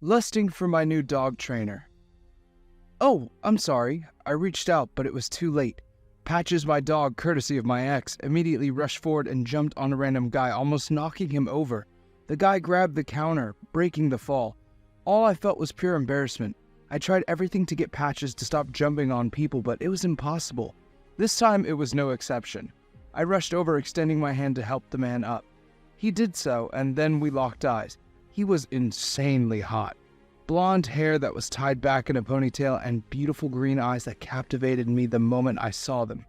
Lusting for my new dog trainer. Oh, I'm sorry. I reached out, but it was too late. Patches, my dog, courtesy of my ex, immediately rushed forward and jumped on a random guy, almost knocking him over. The guy grabbed the counter, breaking the fall. All I felt was pure embarrassment. I tried everything to get Patches to stop jumping on people, but it was impossible. This time, it was no exception. I rushed over, extending my hand to help the man up. He did so, and then we locked eyes. He was insanely hot. Blonde hair that was tied back in a ponytail and beautiful green eyes that captivated me the moment I saw them.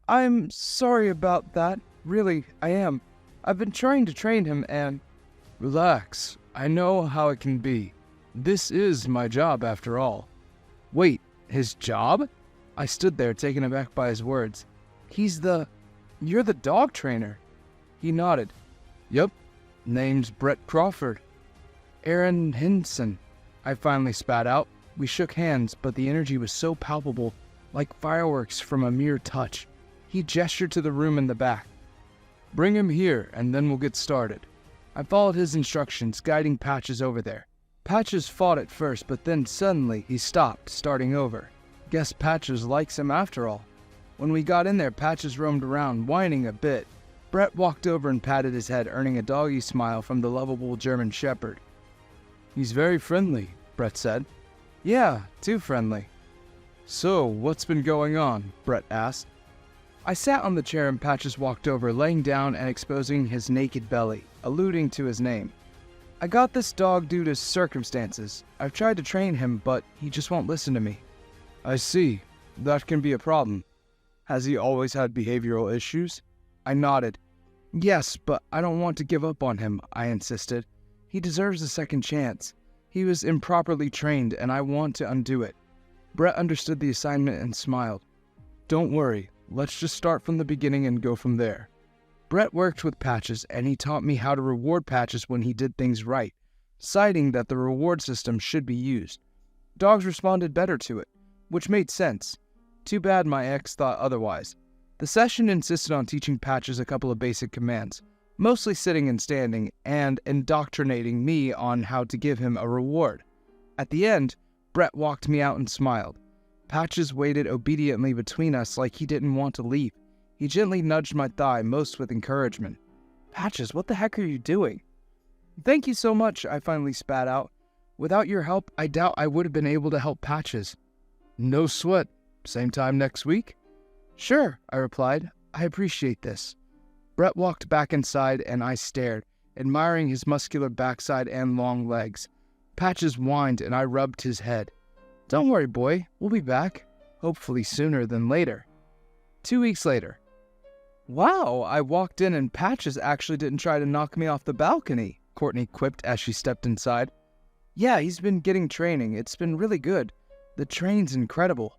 I'm sorry about that. Really, I am. I've been trying to train him and... Relax. I know how it can be. This is my job after all. Wait, his job? I stood there taken aback by his words. You're the dog trainer. He nodded. Yup. Name's Brett Crawford. Aaron Hinson. I finally spat out. We shook hands, but the energy was so palpable, like fireworks from a mere touch. He gestured to the room in the back. Bring him here, and then we'll get started. I followed his instructions, guiding Patches over there. Patches fought at first, but then suddenly he stopped, starting over. Guess Patches likes him after all. When we got in there, Patches roamed around, whining a bit. Brett walked over and patted his head, earning a doggy smile from the lovable German Shepherd. He's very friendly, Brett said. Yeah, too friendly. So, what's been going on? Brett asked. I sat on the chair and Patches walked over, laying down and exposing his naked belly, alluding to his name. I got this dog due to circumstances. I've tried to train him, but he just won't listen to me. I see. That can be a problem. Has he always had behavioral issues? I nodded. Yes, but I don't want to give up on him, I insisted. He deserves a second chance. He was improperly trained, and I want to undo it. Brett understood the assignment and smiled. Don't worry, let's just start from the beginning and go from there. Brett worked with Patches, and he taught me how to reward Patches when he did things right, citing that the reward system should be used. Dogs responded better to it, which made sense. Too bad my ex thought otherwise. The session insisted on teaching Patches a couple of basic commands, mostly sitting and standing, and indoctrinating me on how to give him a reward. At the end, Brett walked me out and smiled. Patches waited obediently between us like he didn't want to leave. He gently nudged my thigh, most with encouragement. Patches, what the heck are you doing? Thank you so much, I finally spat out. Without your help, I doubt I would have been able to help Patches. No sweat. Same time next week? Sure, I replied. I appreciate this. Brett walked back inside and I stared, admiring his muscular backside and long legs. Patches whined and I rubbed his head. Don't worry, boy. We'll be back. Hopefully sooner than later. 2 weeks later. Wow, I walked in and Patches actually didn't try to knock me off the balcony, Courtney quipped as she stepped inside. Yeah, he's been getting training. It's been really good. The training's incredible.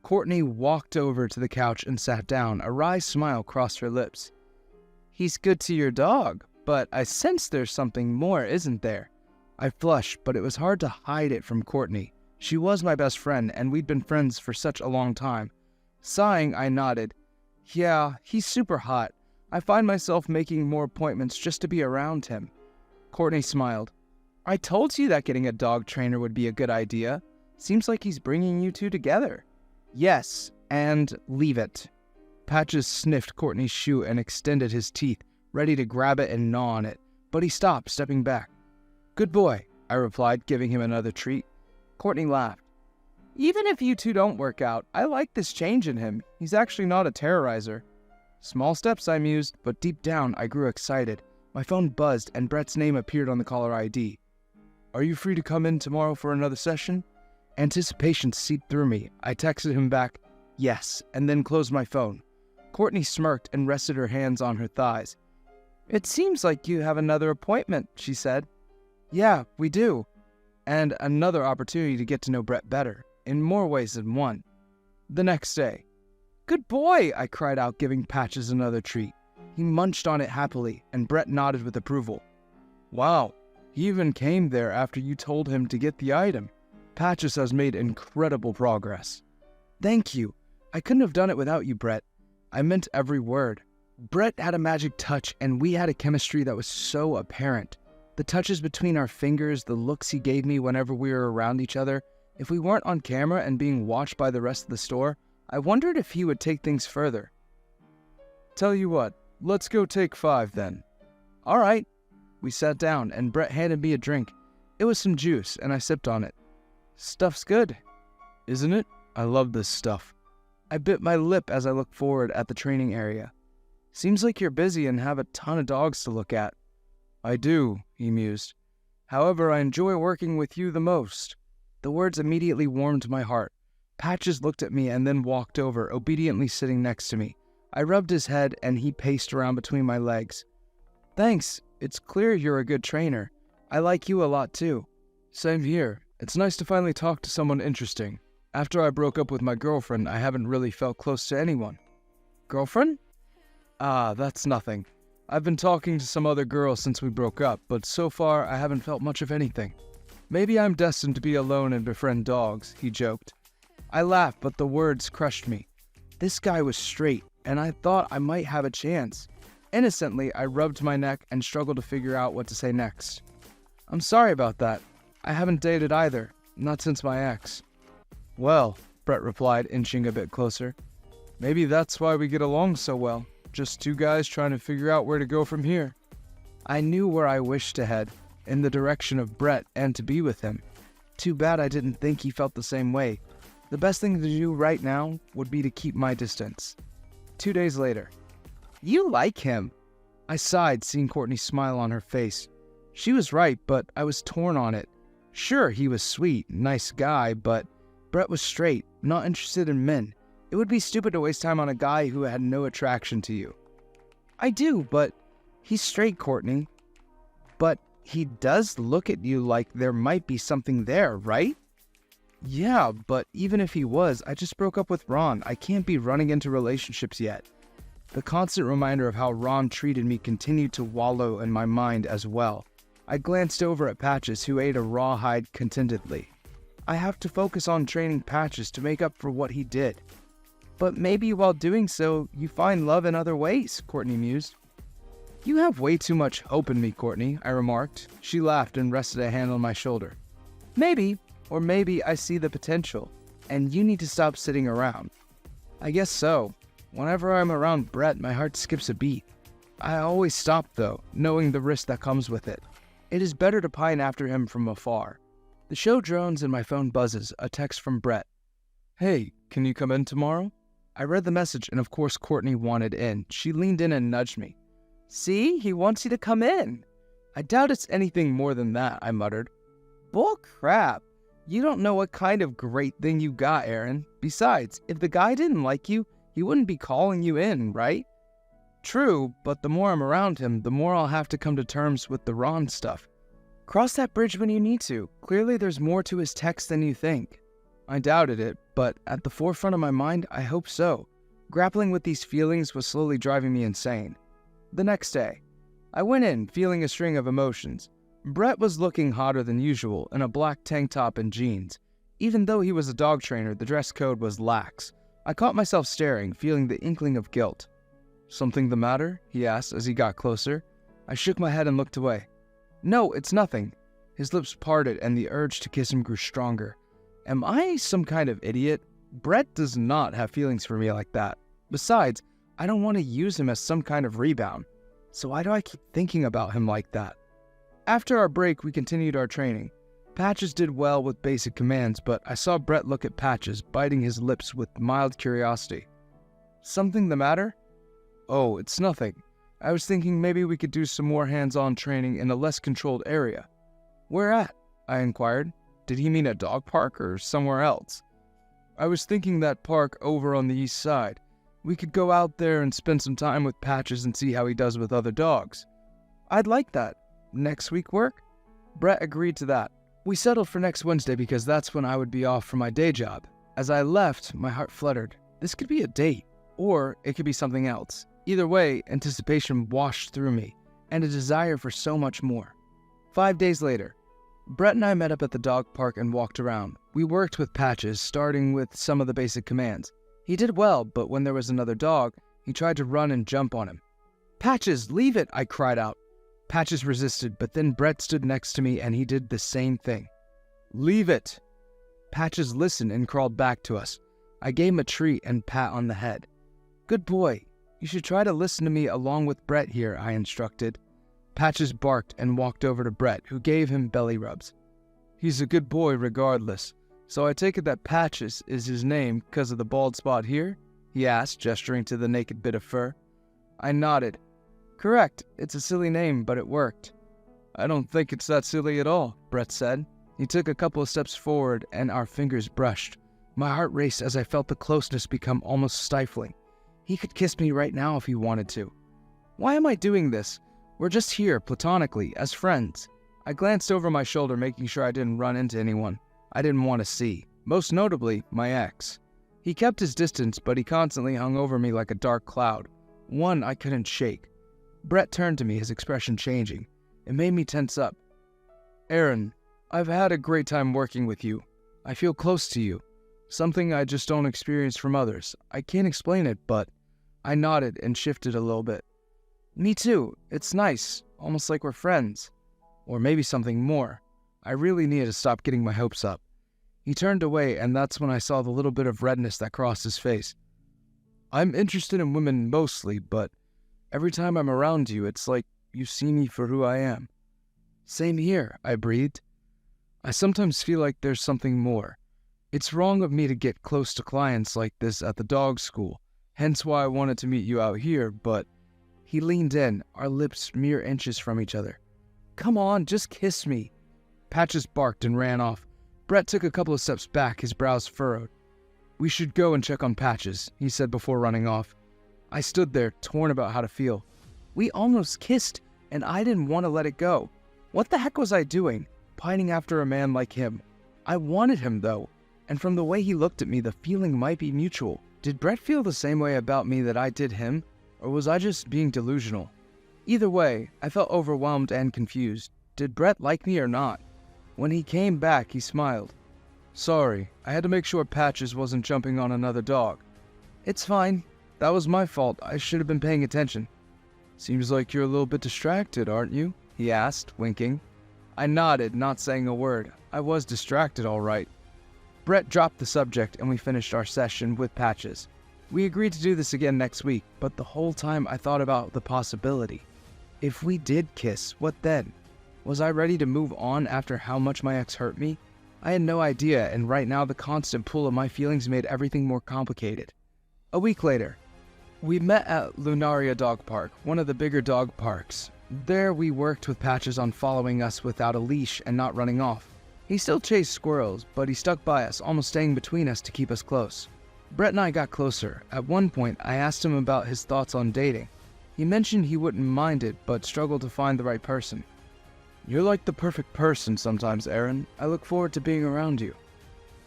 Courtney walked over to the couch and sat down, a wry smile crossed her lips. He's good to your dog, but I sense there's something more, isn't there? I flushed, but it was hard to hide it from Courtney. She was my best friend, and we'd been friends for such a long time. Sighing, I nodded. Yeah, he's super hot. I find myself making more appointments just to be around him. Courtney smiled. I told you that getting a dog trainer would be a good idea. Seems like he's bringing you two together. Yes, and leave it. Patches sniffed Courtney's shoe and extended his teeth, ready to grab it and gnaw on it, but he stopped, stepping back. Good boy, I replied, giving him another treat. Courtney laughed. Even if you two don't work out, I like this change in him. He's actually not a terrorizer. Small steps, I mused, but deep down I grew excited. My phone buzzed and Brett's name appeared on the caller ID. Are you free to come in tomorrow for another session? Anticipation seeped through me. I texted him back, yes, and then closed my phone. Courtney smirked and rested her hands on her thighs. It seems like you have another appointment, she said. Yeah, we do. And another opportunity to get to know Brett better, in more ways than one. The next day. Good boy, I cried out, giving Patches another treat. He munched on it happily, and Brett nodded with approval. Wow, he even came there after you told him to get the item. Patches has made incredible progress. Thank you. I couldn't have done it without you, Brett. I meant every word. Brett had a magic touch, and we had a chemistry that was so apparent. The touches between our fingers, the looks he gave me whenever we were around each other. If we weren't on camera and being watched by the rest of the store, I wondered if he would take things further. "Tell you what, let's go take 5 then." "All right." We sat down, and Brett handed me a drink. It was some juice, and I sipped on it. "Stuff's good." "Isn't it? I love this stuff." I bit my lip as I looked forward at the training area. "Seems like you're busy and have a ton of dogs to look at." "I do," he mused. "However, I enjoy working with you the most." The words immediately warmed my heart. Patches looked at me and then walked over, obediently sitting next to me. I rubbed his head, and he paced around between my legs. "Thanks. It's clear you're a good trainer. I like you a lot too." "Same here. It's nice to finally talk to someone interesting. After I broke up with my girlfriend, I haven't really felt close to anyone." "Girlfriend?" "Ah, that's nothing. I've been talking to some other girls since we broke up, but so far I haven't felt much of anything. Maybe I'm destined to be alone and befriend dogs," he joked. I laughed, but the words crushed me. This guy was straight, and I thought I might have a chance. Innocently, I rubbed my neck and struggled to figure out what to say next. "I'm sorry about that. I haven't dated either, not since my ex." "Well," Brett replied, inching a bit closer, "maybe that's why we get along so well. Just 2 guys trying to figure out where to go from here." I knew where I wished to head, in the direction of Brett and to be with him. Too bad I didn't think he felt the same way. The best thing to do right now would be to keep my distance. 2 days later. "You like him." I sighed, seeing Courtney's smile on her face. She was right, but I was torn on it. Sure, he was sweet, nice guy, but Brett was straight, not interested in men. It would be stupid to waste time on a guy who had no attraction to you. "I do, but he's straight, Courtney." "But he does look at you like there might be something there, right?" "Yeah, but even if he was, I just broke up with Ron. I can't be running into relationships yet." The constant reminder of how Ron treated me continued to wallow in my mind as well. I glanced over at Patches, who ate a rawhide contentedly. I have to focus on training Patches to make up for what he did. "But maybe while doing so, you find love in other ways," Courtney mused. "You have way too much hope in me, Courtney," I remarked. She laughed and rested a hand on my shoulder. "Maybe, or maybe I see the potential, and you need to stop sitting around." "I guess so. Whenever I'm around Brett, my heart skips a beat. I always stop, though, knowing the risk that comes with it. It is better to pine after him from afar." The show drones and my phone buzzes, a text from Brett. "Hey, can you come in tomorrow?" I read the message, and of course Courtney wanted in. She leaned in and nudged me. "See, he wants you to come in." "I doubt it's anything more than that," I muttered. "Bull crap. You don't know what kind of great thing you got, Aaron. Besides, if the guy didn't like you, he wouldn't be calling you in, right?" "True, but the more I'm around him, the more I'll have to come to terms with the Ron stuff." "Cross that bridge when you need to. Clearly there's more to his text than you think." I doubted it, but at the forefront of my mind, I hoped so. Grappling with these feelings was slowly driving me insane. The next day, I went in, feeling a string of emotions. Brett was looking hotter than usual in a black tank top and jeans. Even though he was a dog trainer, the dress code was lax. I caught myself staring, feeling the inkling of guilt. "Something the matter?" he asked as he got closer. I shook my head and looked away. "No, it's nothing." His lips parted and the urge to kiss him grew stronger. Am I some kind of idiot? Brett does not have feelings for me like that. Besides, I don't want to use him as some kind of rebound. So why do I keep thinking about him like that? After our break, we continued our training. Patches did well with basic commands, but I saw Brett look at Patches, biting his lips with mild curiosity. "Something the matter?" "Oh, it's nothing. I was thinking maybe we could do some more hands-on training in a less controlled area." "Where at?" I inquired. Did he mean a dog park or somewhere else? "I was thinking that park over on the east side. We could go out there and spend some time with Patches and see how he does with other dogs." "I'd like that. Next week work?" Brett agreed to that. We settled for next Wednesday because that's when I would be off from my day job. As I left, my heart fluttered. This could be a date, or it could be something else. Either way, anticipation washed through me, and a desire for so much more. 5 days later, Brett and I met up at the dog park and walked around. We worked with Patches, starting with some of the basic commands. He did well, but when there was another dog, he tried to run and jump on him. "Patches, leave it!" I cried out. Patches resisted, but then Brett stood next to me and he did the same thing. "Leave it!" Patches listened and crawled back to us. I gave him a treat and pat on the head. "Good boy. You should try to listen to me along with Brett here," I instructed. Patches barked and walked over to Brett, who gave him belly rubs. "He's a good boy regardless, so I take it that Patches is his name because of the bald spot here?" he asked, gesturing to the naked bit of fur. I nodded. "Correct. It's a silly name, but it worked." "I don't think it's that silly at all," Brett said. He took a couple of steps forward and our fingers brushed. My heart raced as I felt the closeness become almost stifling. He could kiss me right now if he wanted to. Why am I doing this? We're just here, platonically, as friends. I glanced over my shoulder, making sure I didn't run into anyone I didn't want to see, most notably my ex. He kept his distance, but he constantly hung over me like a dark cloud, one I couldn't shake. Brett turned to me, his expression changing. It made me tense up. "Aaron, I've had a great time working with you. I feel close to you. Something I just don't experience from others. I can't explain it, but..." I nodded and shifted a little bit. "Me too. It's nice, almost like we're friends. Or maybe something more." I really needed to stop getting my hopes up. He turned away, and that's when I saw the little bit of redness that crossed his face. "I'm interested in women mostly, but every time I'm around you, it's like you see me for who I am." "Same here," I breathed. "I sometimes feel like there's something more. It's wrong of me to get close to clients like this at the dog school, hence why I wanted to meet you out here, but..." He leaned in, our lips mere inches from each other. "Come on, just kiss me." Patches barked and ran off. Brett took a couple of steps back, his brows furrowed. "We should go and check on Patches," he said before running off. I stood there, torn about how to feel. We almost kissed, and I didn't want to let it go. What the heck was I doing, pining after a man like him? I wanted him, though, and from the way he looked at me, the feeling might be mutual. Did Brett feel the same way about me that I did him, or was I just being delusional? Either way, I felt overwhelmed and confused. Did Brett like me or not? When he came back, he smiled. "Sorry, I had to make sure Patches wasn't jumping on another dog." "It's fine. That was my fault. I should have been paying attention." "Seems like you're a little bit distracted, aren't you?" he asked, winking. I nodded, not saying a word. I was distracted, all right. Brett dropped the subject, and we finished our session with Patches. We agreed to do this again next week, but the whole time I thought about the possibility. If we did kiss, what then? Was I ready to move on after how much my ex hurt me? I had no idea, and right now the constant pull of my feelings made everything more complicated. A week later, we met at Lunaria Dog Park, one of the bigger dog parks. There we worked with Patches on following us without a leash and not running off. He still chased squirrels, but he stuck by us, almost staying between us to keep us close. Brett and I got closer. At one point, I asked him about his thoughts on dating. He mentioned he wouldn't mind it, but struggled to find the right person. "You're like the perfect person sometimes, Aaron. I look forward to being around you."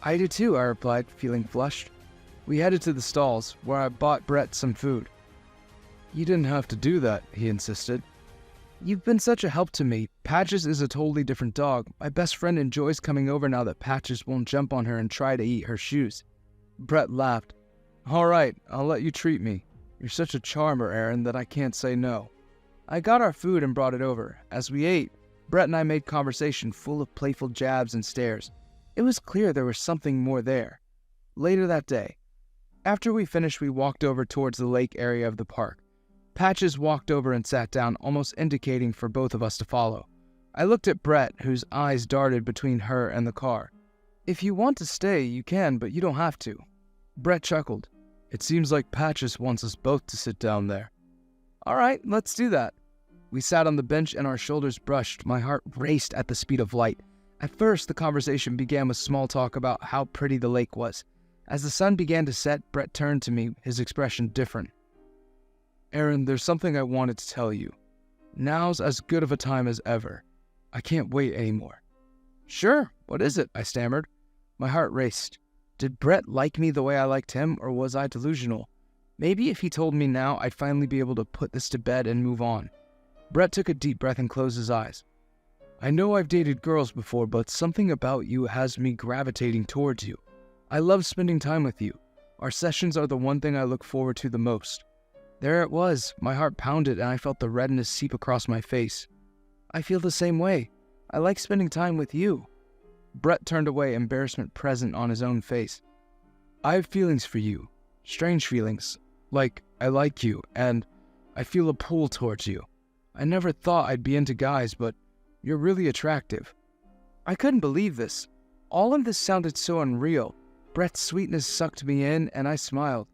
"I do too," I replied, feeling flushed. We headed to the stalls, where I bought Brett some food. "You didn't have to do that," he insisted. "You've been such a help to me. Patches is a totally different dog. My best friend enjoys coming over now that Patches won't jump on her and try to eat her shoes." Brett laughed. "All right, I'll let you treat me. You're such a charmer, Aaron, that I can't say no." I got our food and brought it over. As we ate, Brett and I made conversation full of playful jabs and stares. It was clear there was something more there. Later that day, after we finished, we walked over towards the lake area of the park. Patches walked over and sat down, almost indicating for both of us to follow. I looked at Brett, whose eyes darted between her and the car. "If you want to stay, you can, but you don't have to." Brett chuckled. "It seems like Patches wants us both to sit down there." "All right, let's do that." We sat on the bench and our shoulders brushed. My heart raced at the speed of light. At first, the conversation began with small talk about how pretty the lake was. As the sun began to set, Brett turned to me, his expression different. "Aaron, there's something I wanted to tell you. Now's as good of a time as ever. I can't wait anymore." "Sure, what is it?" I stammered. My heart raced. Did Brett like me the way I liked him, or was I delusional? Maybe if he told me now, I'd finally be able to put this to bed and move on. Brett took a deep breath and closed his eyes. "I know I've dated girls before, but something about you has me gravitating towards you. I love spending time with you. Our sessions are the one thing I look forward to the most." There it was. My heart pounded and I felt the redness seep across my face. I feel the same way. I like spending time with you. Brett turned away, embarrassment present on his own face. I have feelings for you. Strange feelings. Like, I like you, and I feel a pull towards you. I never thought I'd be into guys, but you're really attractive. I couldn't believe this. All of this sounded so unreal. Brett's sweetness sucked me in, and I smiled.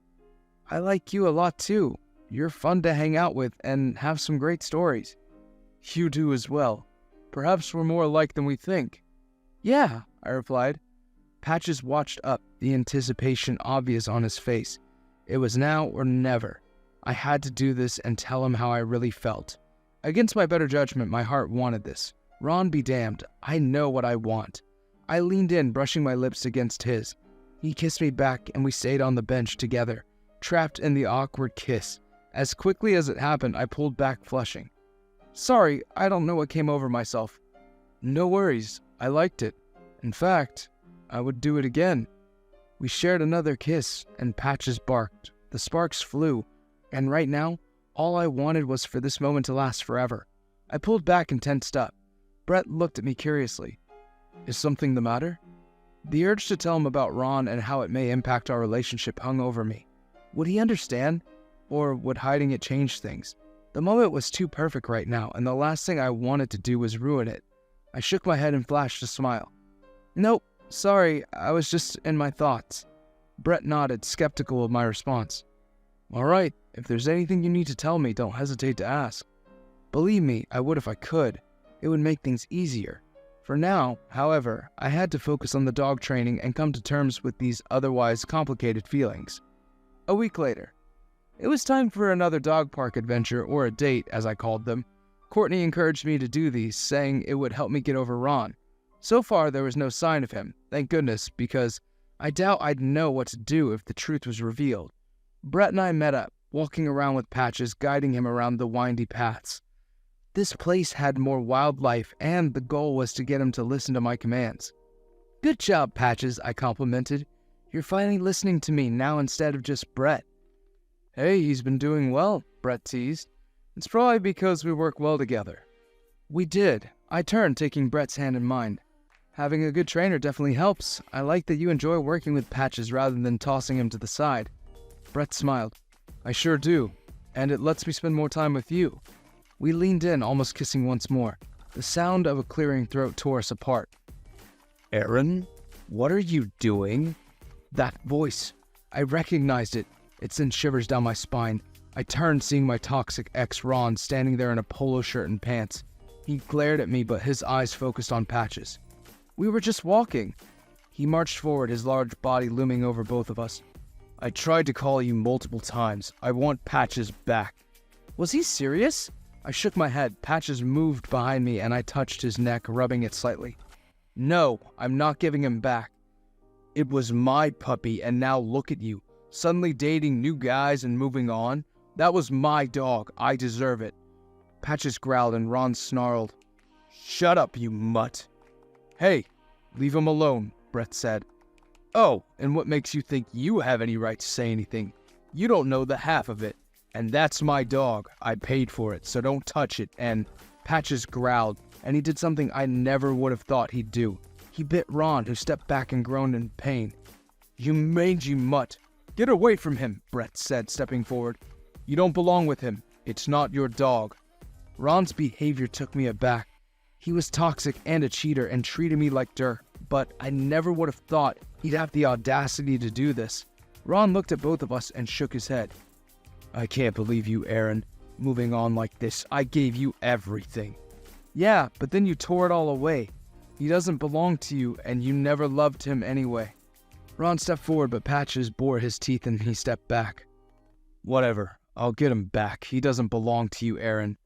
I like you a lot too. You're fun to hang out with and have some great stories. You do as well. Perhaps we're more alike than we think. Yeah, I replied. Patches watched up, the anticipation obvious on his face. It was now or never. I had to do this and tell him how I really felt. Against my better judgment, my heart wanted this. Ron be damned, I know what I want. I leaned in, brushing my lips against his. He kissed me back and we stayed on the bench together, trapped in the awkward kiss. As quickly as it happened, I pulled back, flushing. Sorry, I don't know what came over myself. No worries, I liked it. In fact, I would do it again. We shared another kiss, and Patches barked. The sparks flew, and right now, all I wanted was for this moment to last forever. I pulled back and tensed up. Brett looked at me curiously. Is something the matter? The urge to tell him about Ron and how it may impact our relationship hung over me. Would he understand? Or would hiding it change things? The moment was too perfect right now, and the last thing I wanted to do was ruin it. I shook my head and flashed a smile. Nope, sorry, I was just in my thoughts. Brett nodded, skeptical of my response. All right, if there's anything you need to tell me, don't hesitate to ask. Believe me, I would if I could. It would make things easier. For now, however, I had to focus on the dog training and come to terms with these otherwise complicated feelings. A week later. It was time for another dog park adventure, or a date, as I called them. Courtney encouraged me to do these, saying it would help me get over Ron. So far, there was no sign of him, thank goodness, because I doubt I'd know what to do if the truth was revealed. Brett and I met up, walking around with Patches, guiding him around the windy paths. This place had more wildlife, and the goal was to get him to listen to my commands. Good job, Patches, I complimented. You're finally listening to me now instead of just Brett. Hey, he's been doing well, Brett teased. It's probably because we work well together. We did. I turned, taking Brett's hand in mine. Having a good trainer definitely helps. I like that you enjoy working with Patches rather than tossing him to the side. Brett smiled. I sure do, and it lets me spend more time with you. We leaned in, almost kissing once more. The sound of a clearing throat tore us apart. Aaron, what are you doing? That voice. I recognized it. It sent shivers down my spine. I turned, seeing my toxic ex Ron standing there in a polo shirt and pants. He glared at me, but his eyes focused on Patches. We were just walking. He marched forward, his large body looming over both of us. I tried to call you multiple times. I want Patches back. Was he serious? I shook my head. Patches moved behind me, and I touched his neck, rubbing it slightly. No, I'm not giving him back. It was my puppy, and now look at you. Suddenly dating new guys and moving on? That was my dog. I deserve it. Patches growled and Ron snarled. Shut up, you mutt. Hey, leave him alone, Brett said. Oh, and what makes you think you have any right to say anything? You don't know the half of it. And that's my dog. I paid for it, so don't touch it. And Patches growled, and he did something I never would have thought he'd do. He bit Ron, who stepped back and groaned in pain. You mangy mutt. Get away from him, Brett said, stepping forward. You don't belong with him. It's not your dog. Ron's behavior took me aback. He was toxic and a cheater and treated me like dirt, but I never would have thought he'd have the audacity to do this. Ron looked at both of us and shook his head. I can't believe you, Aaron. Moving on like this, I gave you everything. Yeah, but then you tore it all away. He doesn't belong to you, and you never loved him anyway. Ron stepped forward, but Patches bore his teeth and he stepped back. Whatever, I'll get him back. He doesn't belong to you, Aaron.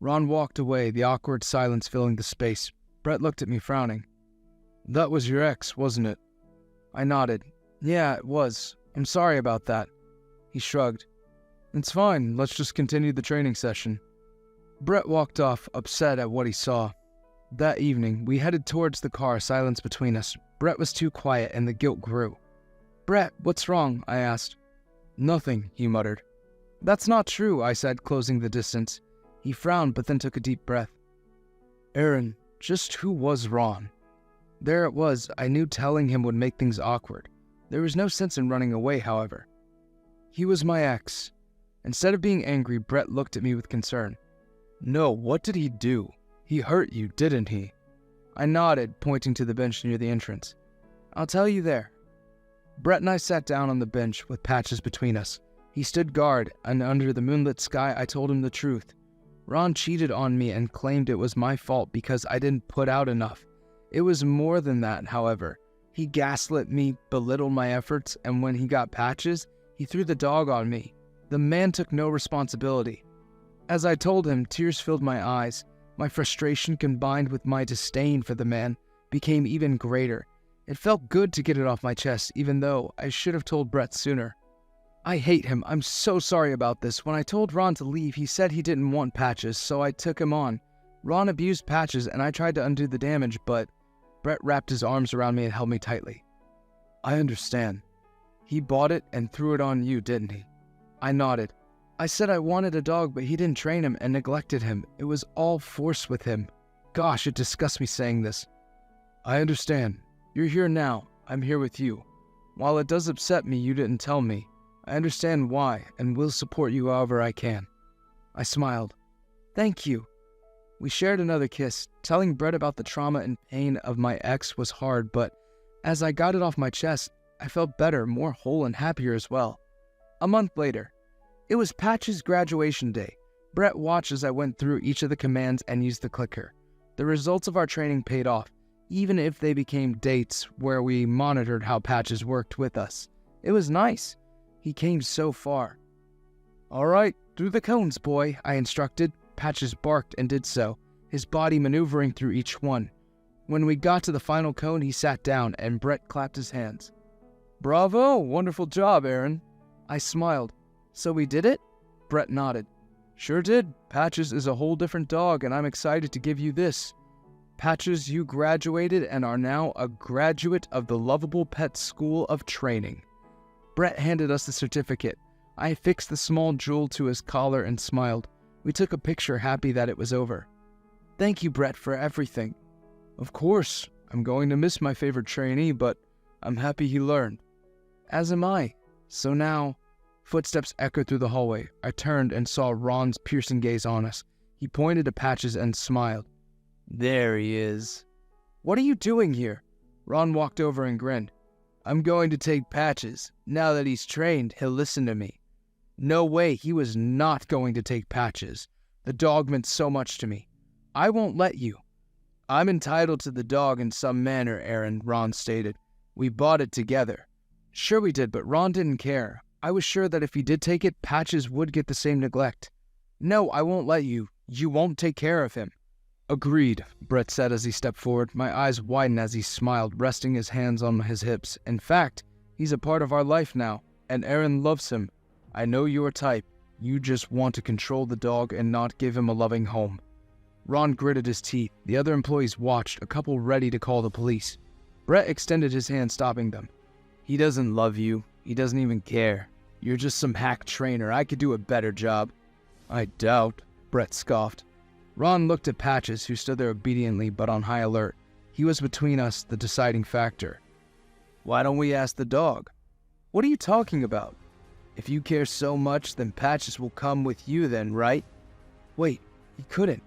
Ron walked away, the awkward silence filling the space. Brett looked at me, frowning. That was your ex, wasn't it? I nodded. Yeah, it was. I'm sorry about that. He shrugged. It's fine, let's just continue the training session. Brett walked off, upset at what he saw. That evening, we headed towards the car, silence between us. Brett was too quiet, and the guilt grew. Brett, what's wrong? I asked. Nothing, he muttered. That's not true, I said, closing the distance. He frowned, but then took a deep breath. Aaron, just who was Ron? There it was. I knew telling him would make things awkward. There was no sense in running away, however. He was my ex. Instead of being angry, Brett looked at me with concern. No, what did he do? He hurt you, didn't he? I nodded, pointing to the bench near the entrance. I'll tell you there. Brett and I sat down on the bench with Patches between us. He stood guard, and under the moonlit sky I told him the truth. Ron cheated on me and claimed it was my fault because I didn't put out enough. It was more than that, however. He gaslit me, belittled my efforts, and when he got Patches, he threw the dog on me. The man took no responsibility. As I told him, tears filled my eyes. My frustration combined with my disdain for the man became even greater. It felt good to get it off my chest, even though I should have told Brett sooner. I hate him. I'm so sorry about this. When I told Ron to leave, he said he didn't want Patches, so I took him on. Ron abused Patches, and I tried to undo the damage, but Brett wrapped his arms around me and held me tightly. I understand. He bought it and threw it on you, didn't he? I nodded. I said I wanted a dog, but he didn't train him and neglected him. It was all forced with him. Gosh, it disgusts me saying this. I understand. You're here now. I'm here with you. While it does upset me you didn't tell me, I understand why and will support you however I can. I smiled. Thank you. We shared another kiss. Telling Brett about the trauma and pain of my ex was hard, but as I got it off my chest, I felt better, more whole and happier as well. A month later, it was Patch's graduation day. Brett watched as I went through each of the commands and used the clicker. The results of our training paid off, even if they became dates where we monitored how Patches worked with us. It was nice. He came so far. All right, through the cones, boy, I instructed. Patches barked and did so, his body maneuvering through each one. When we got to the final cone, he sat down and Brett clapped his hands. Bravo, wonderful job, Aaron. I smiled. So we did it? Brett nodded. Sure did. Patches is a whole different dog, and I'm excited to give you this. Patches, you graduated and are now a graduate of the Lovable Pet School of Training. Brett handed us the certificate. I affixed the small jewel to his collar and smiled. We took a picture, happy that it was over. Thank you, Brett, for everything. Of course. I'm going to miss my favorite trainee, but I'm happy he learned. As am I. So now... Footsteps echoed through the hallway. I turned and saw Ron's piercing gaze on us. He pointed to Patches and smiled. There he is. What are you doing here? Ron walked over and grinned. I'm going to take Patches. Now that he's trained, he'll listen to me. No way, he was not going to take Patches. The dog meant so much to me. I won't let you. I'm entitled to the dog in some manner, Aaron, Ron stated. We bought it together. Sure we did, but Ron didn't care. I was sure that if he did take it, Patches would get the same neglect. No, I won't let you. You won't take care of him. Agreed, Brett said as he stepped forward. My eyes widened as he smiled, resting his hands on his hips. In fact, he's a part of our life now, and Aaron loves him. I know your type. You just want to control the dog and not give him a loving home. Ron gritted his teeth. The other employees watched, a couple ready to call the police. Brett extended his hand, stopping them. He doesn't love you. He doesn't even care. You're just some hack trainer. I could do a better job. I doubt, Brett scoffed. Ron looked at Patches, who stood there obediently but on high alert. He was between us, the deciding factor. Why don't we ask the dog? What are you talking about? If you care so much, then Patches will come with you then, right? Wait, he couldn't.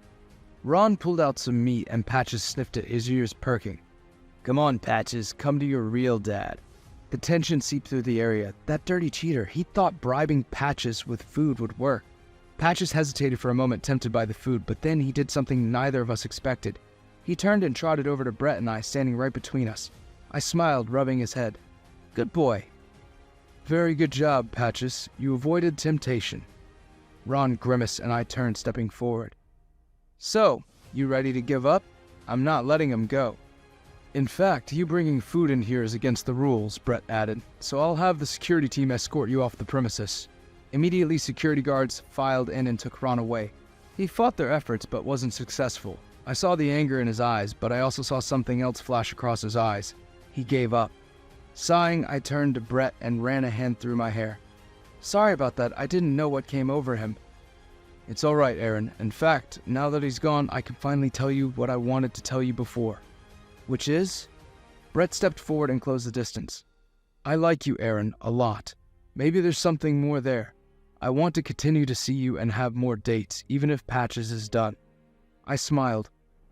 Ron pulled out some meat and Patches sniffed it, his ears perking. Come on, Patches, come to your real dad. The tension seeped through the area. That dirty cheater, he thought bribing Patches with food would work. Patches hesitated for a moment, tempted by the food, but then he did something neither of us expected. He turned and trotted over to Brett and I, standing right between us. I smiled, rubbing his head. Good boy. Very good job, Patches. You avoided temptation. Ron grimaced and I turned, stepping forward. So, you ready to give up? I'm not letting him go. In fact, you bringing food in here is against the rules, Brett added, so I'll have the security team escort you off the premises. Immediately, security guards filed in and took Ron away. He fought their efforts but wasn't successful. I saw the anger in his eyes, but I also saw something else flash across his eyes. He gave up. Sighing, I turned to Brett and ran a hand through my hair. Sorry about that, I didn't know what came over him. It's all right, Aaron. In fact, now that he's gone, I can finally tell you what I wanted to tell you before. Which is? Brett stepped forward and closed the distance. I like you, Aaron, a lot. Maybe there's something more there. I want to continue to see you and have more dates, even if Patches is done. I smiled.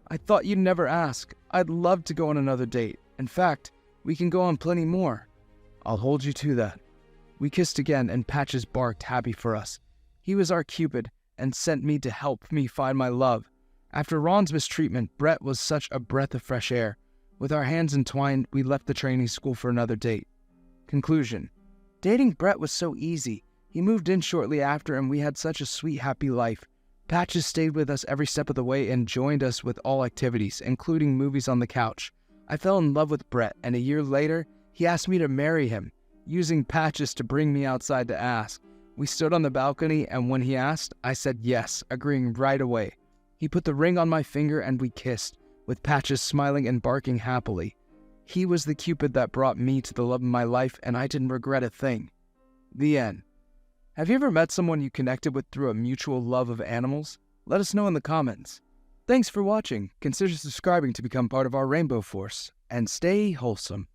I thought you'd never ask. I'd love to go on another date. In fact, we can go on plenty more. I'll hold you to that. We kissed again and Patches barked, happy for us. He was our Cupid and sent me to help me find my love. After Ron's mistreatment, Brett was such a breath of fresh air. With our hands entwined, we left the training school for another date. Conclusion. Dating Brett was so easy. He moved in shortly after and we had such a sweet, happy life. Patches stayed with us every step of the way and joined us with all activities, including movies on the couch. I fell in love with Brett, and a year later, he asked me to marry him, using Patches to bring me outside to ask. We stood on the balcony, and when he asked, I said yes, agreeing right away. He put the ring on my finger and we kissed, with Patches smiling and barking happily. He was the Cupid that brought me to the love of my life, and I didn't regret a thing. The end. Have you ever met someone you connected with through a mutual love of animals? Let us know in the comments. Thanks for watching. Consider subscribing to become part of our Rainbow Force, and stay wholesome.